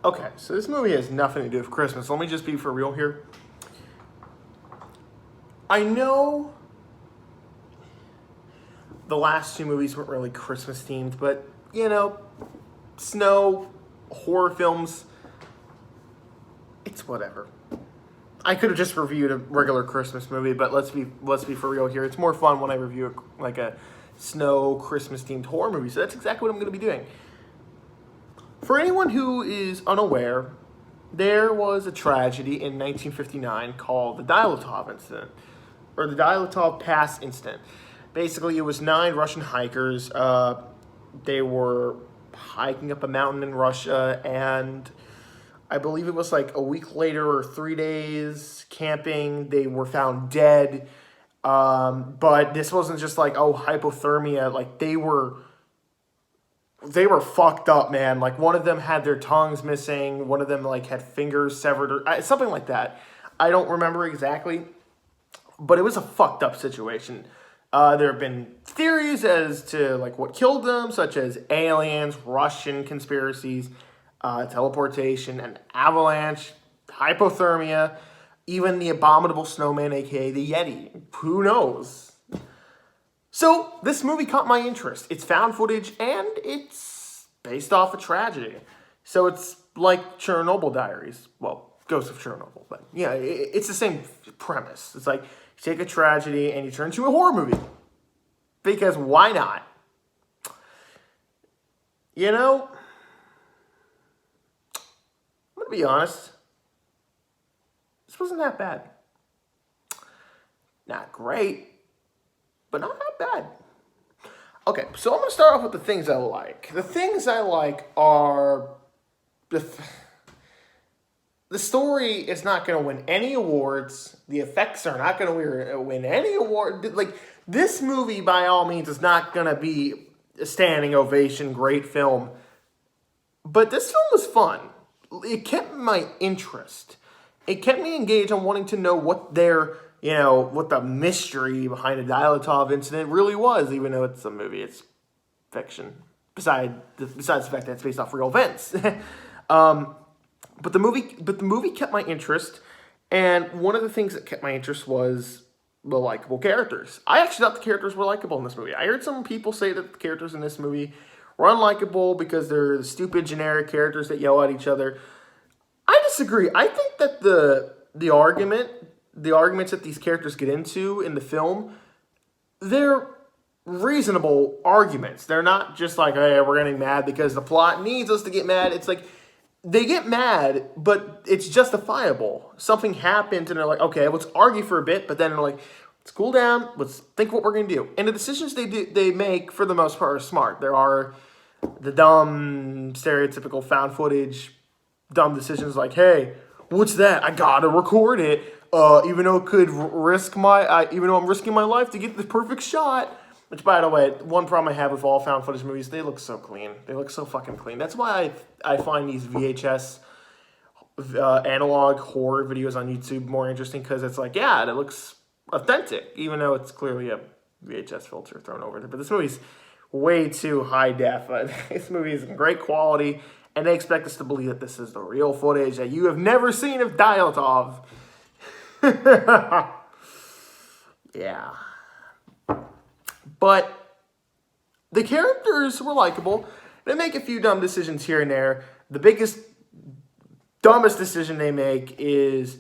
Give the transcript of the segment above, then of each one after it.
Okay, so this movie has nothing to do with Christmas. Let me just be for real here. I know the last two movies weren't really Christmas themed, but, you know, snow, horror films, it's whatever. I could have just reviewed a regular Christmas movie, but let's be for real here. It's more fun when I review a snow Christmas themed horror movie. So that's exactly what I'm going to be doing. For anyone who is unaware, there was a tragedy in 1959 called the Dialotov Incident, or the Dialotov Pass Incident. Basically, it was 9 Russian hikers. They were hiking up a mountain in Russia, and I believe it was like a week later or 3 days camping, they were found dead. But this wasn't just like, oh, hypothermia. Like, they were fucked up, man. Like, one of them had their tongues missing. One of them, like, had fingers severed or something like that. I don't remember exactly, but it was a fucked up situation. There have been theories as to, like, what killed them, such as aliens, Russian conspiracies, teleportation, an avalanche, hypothermia, even the abominable snowman, aka the Yeti. Who knows? So, this movie caught my interest. It's found footage, and it's based off a tragedy. So, it's like Chernobyl Diaries. Well, Ghost of Chernobyl. But, yeah, it's the same premise. It's like, you take a tragedy and you turn it into a horror movie. Because why not? You know, I'm going to be honest. This wasn't that bad. Not great, but not that bad. Okay, so I'm going to start off with the things I like. The things I like are... The story is not going to win any awards. The effects are not going to win any award. Like, this movie, by all means, is not going to be a standing ovation, great film. But this film was fun. It kept my interest. It kept me engaged on wanting to know what what the mystery behind the Dialotov incident really was, even though it's a movie, it's fiction. Besides the fact that it's based off real events. But the movie kept my interest, and one of the things that kept my interest was the likable characters. I actually thought the characters were likable in this movie. I heard some people say that the characters in this movie were unlikable because they're the stupid, generic characters that yell at each other. I disagree. I think that the arguments that these characters get into in the film, they're reasonable arguments. They're not just like, hey, we're getting mad because the plot needs us to get mad. It's like, they get mad, but it's justifiable. Something happened, and they're like, okay, let's argue for a bit, but then they're like, let's cool down, let's think what we're going to do. And the decisions they make, for the most part, are smart. There are the dumb, stereotypical found footage, dumb decisions like, hey, what's that? I gotta record it, even though it could even though I'm risking my life to get the perfect shot. Which, by the way, one problem I have with all found footage movies, they look so clean. They look so fucking clean. That's why I find these VHS analog horror videos on YouTube more interesting, because it's like, yeah, it looks authentic, even though it's clearly a VHS filter thrown over there. But this movie's way too high def. This movie is in great quality, and they expect us to believe that this is the real footage that you have never seen of Dialotov. Yeah. But the characters were likable. They make a few dumb decisions here and there. The dumbest decision they make is,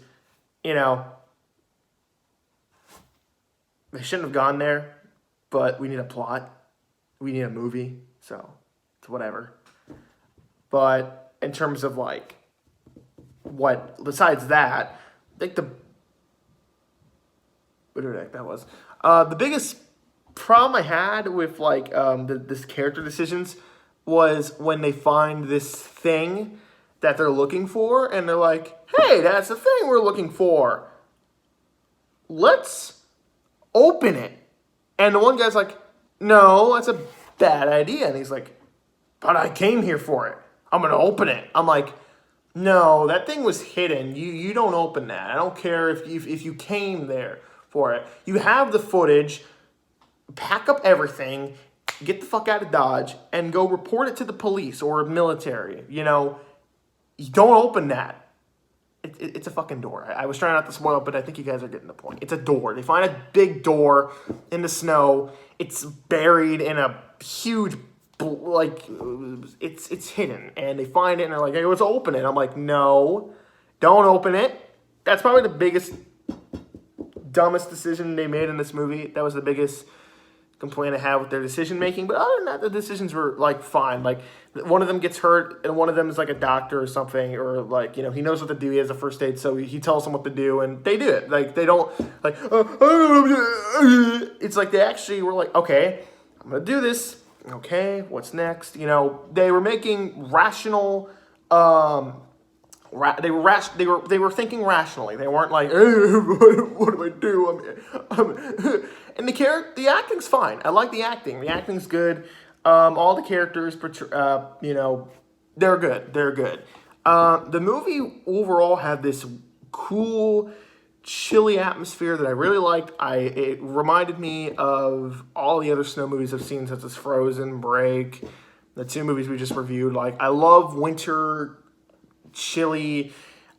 they shouldn't have gone there, but we need a plot. We need a movie, so it's whatever. But in terms of, like, besides that, I think whatever the heck that was. The biggest problem I had with, like, this character decisions was when they find this thing that they're looking for, and they're like, hey, that's the thing we're looking for. Let's open it. And the one guy's like, no, that's a bad idea. And he's like, but I came here for it. I'm going to open it. I'm like, no, that thing was hidden. You don't open that. I don't care if you came there for it. You have the footage. Pack up everything, get the fuck out of Dodge, and go report it to the police or military. You don't open that. It's a fucking door. I was trying not to spoil it, but I think you guys are getting the point. It's a door. They find a big door in the snow. It's buried in a huge, like, it's hidden. And they find it, and they're like, hey, let's open it. I'm like, no, don't open it. That's probably the biggest, dumbest decision they made in this movie. That was the biggest complaint I have with their decision making. But other than that, the decisions were like fine. Like one of them gets hurt, and one of them is like a doctor or something, or like, you know, he knows what to do. He has a first aid, so he tells them what to do, and they do it. Like they don't like. It's like they actually were like, okay, I'm gonna do this. Okay, what's next? You know, they were making rational. They were thinking rationally. They weren't like, hey, what do I do? And the acting's fine. I like the acting. The acting's good. All the characters, you know, they're good. They're good. The movie overall had this cool, chilly atmosphere that I really liked. It reminded me of all the other snow movies I've seen, such as Frozen, Break, the 2 movies we just reviewed. Like, I love winter, chilly,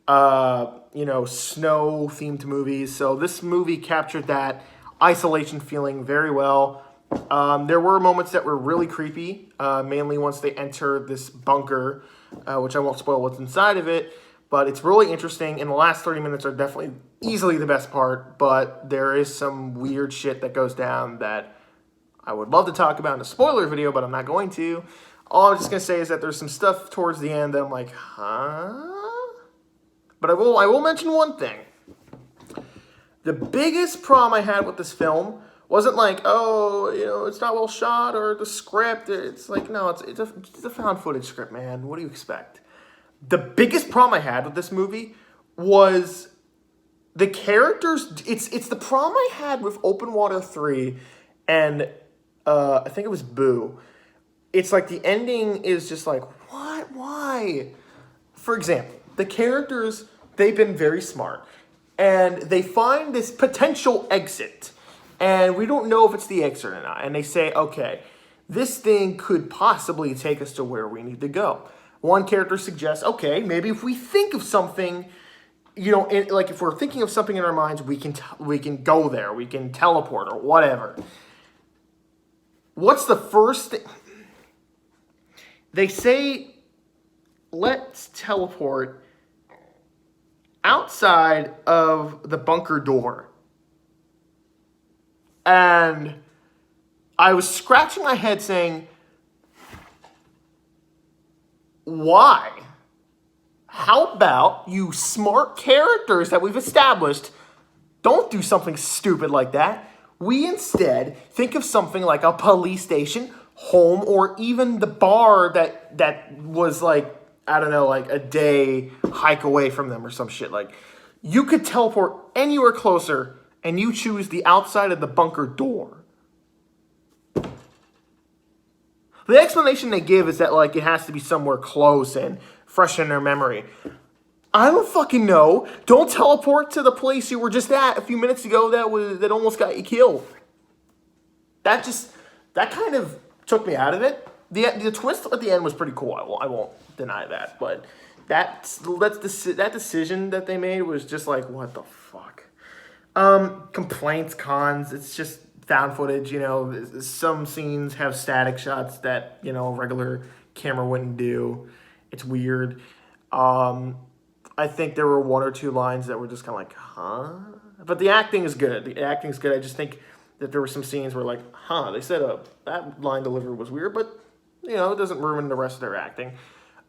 you know, snow themed movies. So this movie captured that isolation feeling very well. There were moments that were really creepy, mainly once they enter this bunker, which I won't spoil what's inside of it, but it's really interesting. And the last 30 minutes are definitely easily the best part, but there is some weird shit that goes down that I would love to talk about in a spoiler video, but I'm not going to. All I'm just going to say is that there's some stuff towards the end that I'm like, huh? But I will mention one thing. The biggest problem I had with this film wasn't like, oh, you know, it's not well shot or the script. It's like, no, it's a found footage script, man. What do you expect? The biggest problem I had with this movie was the characters. It's the problem I had with Open Water 3 and I think it was Boo. It's like the ending is just like, what? Why? For example, the characters, they've been very smart. And they find this potential exit. And we don't know if it's the exit or not. And they say, okay, this thing could possibly take us to where we need to go. One character suggests, okay, maybe if we think of something, you know, like if we're thinking of something in our minds, we can go there. We can teleport or whatever. What's the first thing? They say, let's teleport outside of the bunker door. And I was scratching my head saying, why? How about you smart characters that we've established don't do something stupid like that? We instead think of something like a police station, home, or even the bar that was like, I don't know, like a day hike away from them or some shit. Like, you could teleport anywhere closer and you choose the outside of the bunker door. The explanation they give is that, like, it has to be somewhere close and fresh in their memory. I don't fucking know. Don't teleport to the place you were just at a few minutes ago that almost got you killed. That kind of took me out of it. The twist at the end was pretty cool. I won't deny that, but that decision that they made was just like, what the fuck? Complaints, cons. It's just found footage. You know, some scenes have static shots that, you know, a regular camera wouldn't do. It's weird. I think there were 1 or 2 lines that were just kind of like, huh? But the acting is good. The acting's good. I just think that there were some scenes where, like, huh, they said that line delivery was weird, but, you know, it doesn't ruin the rest of their acting.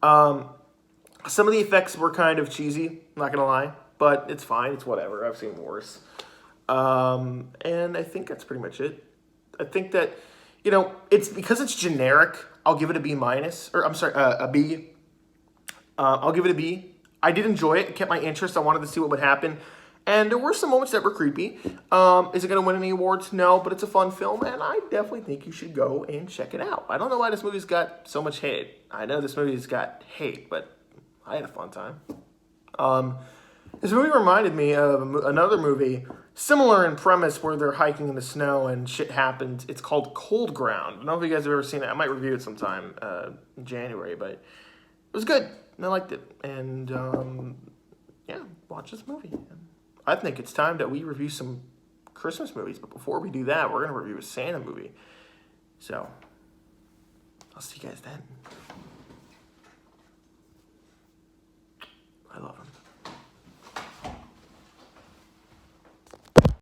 Some of the effects were kind of cheesy, not gonna lie, but it's fine. It's whatever. I've seen worse. And I think that's pretty much it. I think that, you know, it's because it's generic. I'll give it a B minus, or I'm sorry, a B. I'll give it a B. I did enjoy it. It kept my interest. I wanted to see what would happen. And there were some moments that were creepy. Is it going to win any awards? No, but it's a fun film, and I definitely think you should go and check it out. I don't know why this movie's got so much hate. I know this movie's got hate, but I had a fun time. This movie reminded me of another movie, similar in premise, where they're hiking in the snow and shit happens. It's called Cold Ground. I don't know if you guys have ever seen it. I might review it sometime in January, but it was good. and I liked it. And yeah, watch this movie. I think it's time that we review some Christmas movies. But before we do that, we're going to review a Santa movie. So, I'll see you guys then.